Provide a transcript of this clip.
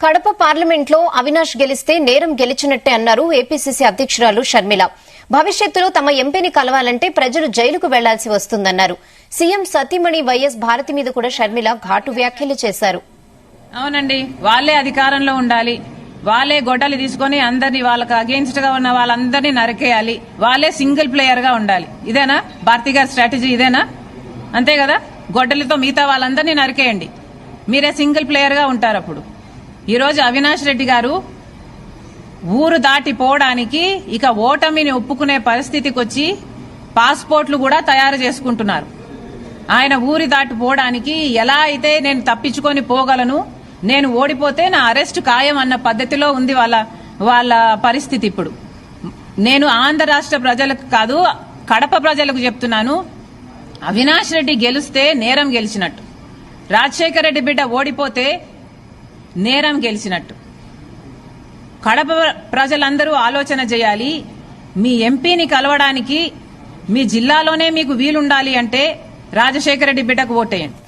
కడప పార్లమెంట్లో అవినాష్ గెలిస్తే నేరం గెలిచినట్టే అన్నారు ఏపీసీసీ అధ్యక్షురాలు షర్మిల. భవిష్యత్తులో తమ ఎంపీని కలవాలంటే ప్రజలు జైలుకు వెళ్లాల్సి వస్తుందన్నారు. సీఎం సతీమణి వైఎస్ భారతి మీద కూడా షర్మిల ఘాటు వ్యాఖ్యలు చేశారు. అవునండి, వాళ్లే అధికారంలో ఉండాలి, వాళ్లే గొడ్డలి తీసుకుని అందరినీ వాళ్ళకి అగేన్స్ట్ గా ఉన్న వాళ్ళందరినీ నరికేయాలి, వాళ్లే సింగిల్ ప్లేయర్ గా ఉండాలి. ఇదేనా భారతి గారి స్ట్రాటజీ? ఇదేనా? అంతే కదా, గొడ్డలితో మిగతా వాళ్ళందరినీ నరికేయండి, మీరే సింగిల్ ప్లేయర్ గా ఉంటారు. అప్పుడు ఈరోజు అవినాష్ రెడ్డి గారు ఊరు దాటిపోవడానికి ఇక ఓటమిని ఒప్పుకునే పరిస్థితికి వచ్చి పాస్పోర్ట్లు కూడా తయారు చేసుకుంటున్నారు. ఆయన ఊరి దాటిపోవడానికి ఎలా అయితే నేను తప్పించుకొని పోగలను, నేను ఓడిపోతే నా అరెస్ట్ ఖాయం అన్న పద్ధతిలో ఉంది వాళ్ళ పరిస్థితి. ఇప్పుడు నేను ఆంధ్ర రాష్ట్ర ప్రజలకు కాదు, కడప ప్రజలకు చెప్తున్నాను, అవినాష్ రెడ్డి గెలిస్తే నేరం గెలిచినట్టు, రాజశేఖర రెడ్డి బిడ్డ ఓడిపోతే నేరం గెలిచినట్టు. కడప ప్రజలందరూ ఆలోచన చేయాలి. మీ ఎంపీని కలవడానికి మీ జిల్లాలోనే మీకు వీలుండాలి అంటే రాజశేఖర రెడ్డి బిడ్డకు ఓటేయండి.